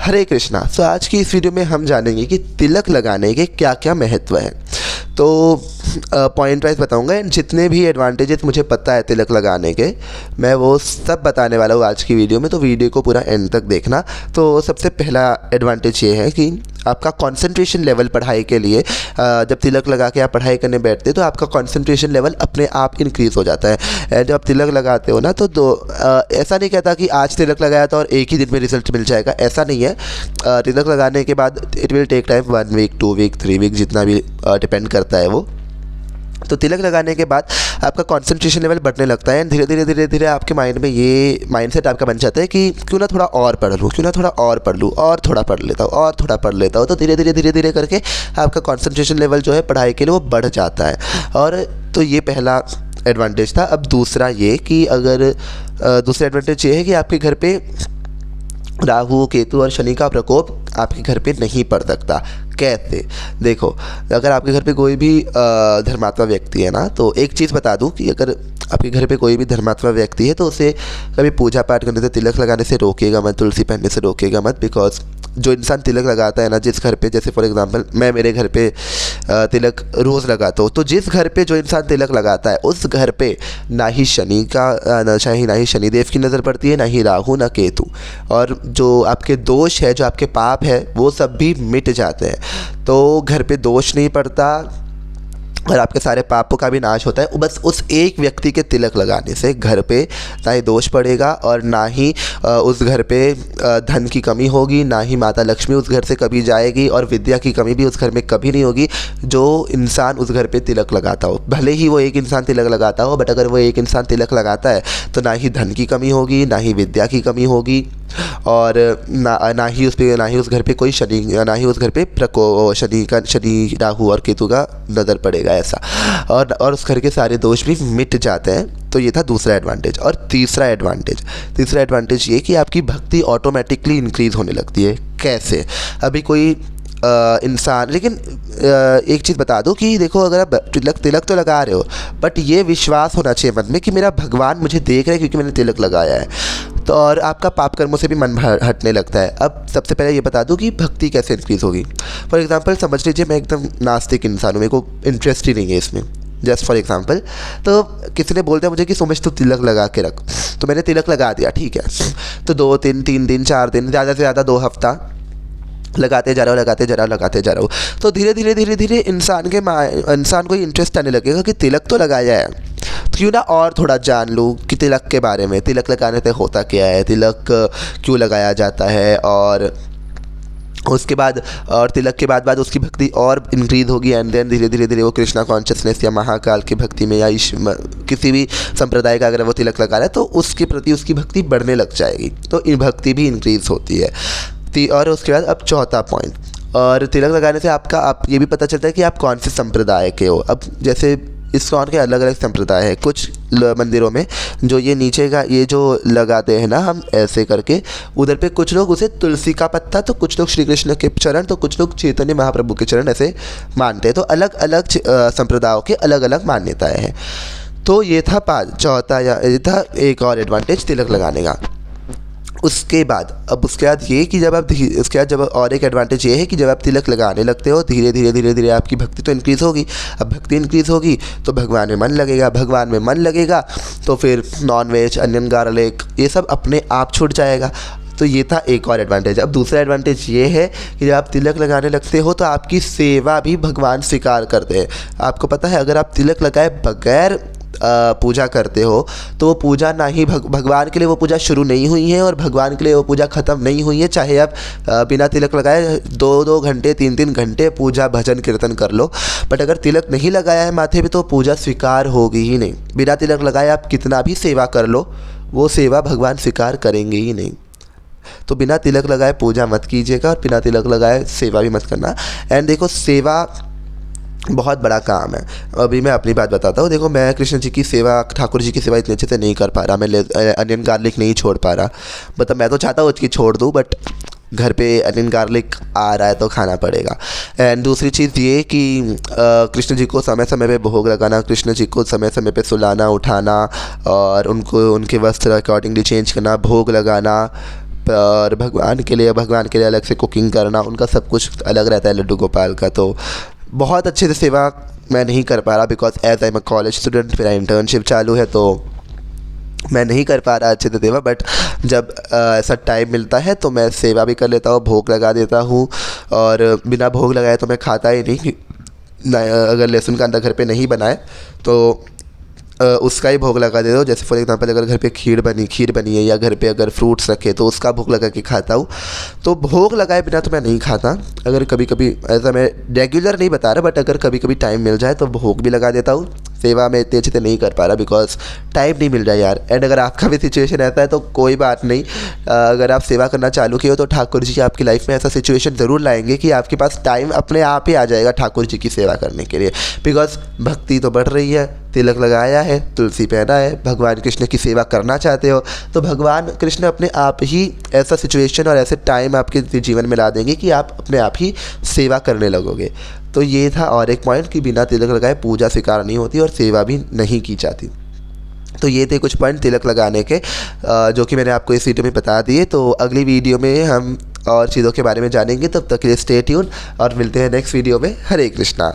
हरे कृष्णा। तो आज की इस वीडियो में हम जानेंगे कि तिलक लगाने के क्या क्या महत्व है। तो पॉइंट वाइज बताऊंगा एंड जितने भी एडवांटेजेस मुझे पता है तिलक लगाने के मैं वो सब बताने वाला हूँ आज की वीडियो में। तो वीडियो को पूरा एंड तक देखना। तो सबसे पहला एडवांटेज ये है कि आपका कंसंट्रेशन लेवल पढ़ाई के लिए जब तिलक लगा के आप पढ़ाई करने बैठते तो आपका कंसंट्रेशन लेवल अपने आप इंक्रीज़ हो जाता है। एंड जब आप तिलक लगाते हो ना तो ऐसा नहीं कहता कि आज तिलक लगाया तो और एक ही दिन में रिजल्ट मिल जाएगा, ऐसा नहीं है। तिलक लगाने के बाद it will take time 1 week 2 week 3 week जितना भी डिपेंड करता है वो। तो तिलक लगाने के बाद आपका कंसंट्रेशन लेवल बढ़ने लगता है एंड धीरे धीरे आपके माइंड में ये माइंडसेट आपका बन जाता है कि क्यों ना थोड़ा और पढ़ लूँ, क्यों ना थोड़ा और पढ़ लूँ, और थोड़ा पढ़ लेता हूँ, और थोड़ा पढ़ लेता हूँ। तो धीरे धीरे करके आपका कंसंट्रेशन लेवल जो है पढ़ाई के लिए वो बढ़ जाता है। और तो ये पहला एडवांटेज था। अब दूसरा ये कि अगर दूसरा एडवांटेज ये है कि आपके घर पे राहु केतु और शनि का प्रकोप आपके घर पे नहीं पड़ सकता। कैसे? देखो, अगर आपके घर पे कोई भी धर्मात्मा व्यक्ति है ना, तो एक चीज़ बता दूं कि अगर आपके घर पे कोई भी धर्मात्मा व्यक्ति है तो उसे कभी पूजा पाठ करने से, तिलक लगाने से रोकेगा मत, तुलसी पहनने से रोकेगा मत। बिकॉज जो इंसान तिलक लगाता है ना, जिस घर पे, जैसे फॉर एग्जांपल मैं मेरे घर पे तिलक रोज़ लगाता हूँ, तो जिस घर पे जो इंसान तिलक लगाता है उस घर पे ना ही शनिदेव की नज़र पड़ती है, ना ही राहु ना केतु, और जो आपके दोष है, जो आपके पाप है, वो सब भी मिट जाते हैं। तो घर पे दोष नहीं पड़ता और आपके सारे पापों का भी नाश होता है। बस उस एक व्यक्ति के तिलक लगाने से घर पे ना ही दोष पड़ेगा और ना ही उस घर पे धन की कमी होगी, ना ही माता लक्ष्मी उस घर से कभी जाएगी, और विद्या की कमी भी उस घर में कभी नहीं होगी। जो इंसान उस घर पे तिलक लगाता हो, भले ही वो एक इंसान तिलक लगाता हो, बट अगर वो एक इंसान तिलक लगाता है तो ना ही धन की कमी होगी, ना ही विद्या की कमी होगी, और ना ही उस घर पे कोई शनि, ना ही उस घर पे शनि राहु और केतु का नज़र पड़ेगा ऐसा, और उस घर के सारे दोष भी मिट जाते हैं। तो ये था दूसरा एडवांटेज। और तीसरा एडवांटेज ये कि आपकी भक्ति ऑटोमेटिकली इंक्रीज़ होने लगती है। कैसे? अभी कोई इंसान, लेकिन एक चीज़ बता दूं कि देखो, अगर आप तिलक तो लगा रहे हो, बट ये विश्वास होना चाहिए मन में कि मेरा भगवान मुझे देख रहे हैं क्योंकि मैंने तिलक लगाया है। तो और आपका पाप कर्मों से भी मन हटने लगता है। अब सबसे पहले ये बता दूं कि भक्ति कैसे इंक्रीज़ होगी। फॉर एग्जांपल समझ लीजिए मैं एकदम नास्तिक इंसान हूँ, मेरे को इंटरेस्ट ही नहीं है इसमें। जस्ट फॉर एग्जांपल, तो किसी ने बोलता है मुझे कि सोमेश तू तिलक लगा के रख, तो मैंने तिलक लगा दिया, ठीक है। तो 2 दिन 3 दिन 4 दिन, ज़्यादा से ज़्यादा 2 हफ्ता लगाते जा रहा हूँ। तो धीरे धीरे इंसान को इंटरेस्ट आने लगेगा कि तिलक तो लगाया है, तो क्यों ना और थोड़ा जान लूँ कि तिलक के बारे में, तिलक लगाने से होता क्या है, तिलक क्यों लगाया जाता है, और उसके बाद और तिलक के बाद उसकी भक्ति और इंक्रीज़ होगी। एंड देन धीरे धीरे वो कृष्णा कॉन्शियसनेस या महाकाल की भक्ति में, या किसी भी संप्रदाय का अगर वो तिलक लगा रहा है तो उसके प्रति उसकी भक्ति बढ़ने लग जाएगी। तो भक्ति भी इंक्रीज़ होती है। और उसके बाद अब चौथा पॉइंट, और तिलक लगाने से आप ये भी पता चलता है कि आप कौन से संप्रदाय के हो। अब जैसे इस्कॉन के अलग अलग संप्रदाय है। कुछ मंदिरों में जो ये नीचे का ये जो लगाते हैं ना हम ऐसे करके, उधर पे कुछ लोग उसे तुलसी का पत्ता, तो कुछ लोग श्री कृष्ण के चरण, तो कुछ लोग चैतन्य महाप्रभु के चरण ऐसे मानते हैं। तो अलग अलग संप्रदायों के अलग अलग मान्यताएँ हैं। तो ये था ये था एक और एडवांटेज तिलक लगाने का। उसके बाद ये कि जब और एक एडवांटेज ये है कि जब आप तिलक लगाने लगते हो, धीरे धीरे आपकी भक्ति तो इंक्रीज़ होगी। अब भक्ति इंक्रीज़ होगी तो भगवान में मन लगेगा, तो फिर नॉन वेज, अनियन गार्लिक, ये सब अपने आप छूट जाएगा। तो ये था एक और एडवांटेज। अब दूसरा एडवांटेज ये है कि जब आप तिलक लगाने लगते हो तो आपकी सेवा भी भगवान स्वीकार करते हैं। आपको पता है, अगर आप तिलक लगाए बगैर पूजा करते हो तो वो पूजा ना ही भगवान के लिए वो पूजा शुरू नहीं हुई है, और भगवान के लिए वो पूजा ख़त्म नहीं हुई है। चाहे आप बिना तिलक लगाए 2-2 घंटे 3-3 घंटे पूजा भजन कीर्तन कर लो, बट अगर तिलक नहीं लगाया है माथे पे तो पूजा स्वीकार होगी ही नहीं। बिना तिलक लगाए आप कितना भी सेवा कर लो, वो सेवा भगवान स्वीकार करेंगे ही नहीं। तो बिना तिलक लगाए पूजा मत कीजिएगा, और बिना तिलक लगाए सेवा भी मत करना। एंड देखो, सेवा बहुत बड़ा काम है। अभी मैं अपनी बात बताता हूँ। देखो, मैं कृष्ण जी की सेवा, ठाकुर जी की सेवा इतने अच्छे से नहीं कर पा रहा। मैं अनियन गार्लिक नहीं छोड़ पा रहा। मतलब मैं तो चाहता हूँ उसकी छोड़ दूँ, बट घर पे अनियन गार्लिक आ रहा है तो खाना पड़ेगा। एंड दूसरी चीज़ ये कि कृष्ण जी को समय समय पे भोग लगाना, कृष्ण जी को समय समय पे सुलाना उठाना, और उनको उनके वस्त्र अकॉर्डिंगली चेंज करना, भोग लगाना, और भगवान के लिए अलग से कुकिंग करना, उनका सब कुछ अलग रहता है लड्डू गोपाल का। तो बहुत अच्छे से सेवा मैं नहीं कर पा रहा because as I am a college student, मेरा इंटर्नशिप चालू है, तो मैं नहीं कर पा रहा अच्छे से सेवा। बट जब ऐसा टाइम मिलता है तो मैं सेवा भी कर लेता हूँ, भोग लगा देता हूँ। और बिना भोग लगाए तो मैं खाता ही नहीं, अगर लहसुन का अंडा घर पे नहीं बनाए तो उसका ही भोग लगा देता हूँ। जैसे फॉर एग्जांपल अगर घर पे खीर बनी है या घर पे अगर फ्रूट्स रखे तो उसका भोग लगा के खाता हूँ। तो भोग लगाए बिना तो मैं नहीं खाता। अगर कभी कभी ऐसा, मैं रेगुलर नहीं बता रहा, बट अगर कभी कभी टाइम मिल जाए तो भोग भी लगा देता हूँ। सेवा में इतने अच्छे से नहीं कर पा रहा बिकॉज टाइम नहीं मिल रहा यार। एंड अगर आपका भी सिचुएशन ऐसा है तो कोई बात नहीं, अगर आप सेवा करना चालू किए हो तो ठाकुर जी आपकी लाइफ में ऐसा सिचुएशन ज़रूर लाएंगे कि आपके पास टाइम अपने आप ही आ जाएगा ठाकुर जी की सेवा करने के लिए। बिकॉज भक्ति तो बढ़ रही है, तिलक लगाया है, तुलसी पहना है, भगवान कृष्ण की सेवा करना चाहते हो तो भगवान कृष्ण अपने आप ही ऐसा सिचुएशन और ऐसे टाइम आपके जीवन में ला देंगे कि आप अपने आप ही सेवा करने लगोगे। तो ये था और एक पॉइंट कि बिना तिलक लगाए पूजा स्वीकार नहीं होती और सेवा भी नहीं की जाती। तो ये थे कुछ पॉइंट तिलक लगाने के, जो कि मैंने आपको इस वीडियो में बता दिए। तो अगली वीडियो में हम और चीज़ों के बारे में जानेंगे। तब तक के लिए स्टे ट्यून और मिलते हैं नेक्स्ट वीडियो में। हरे कृष्णा।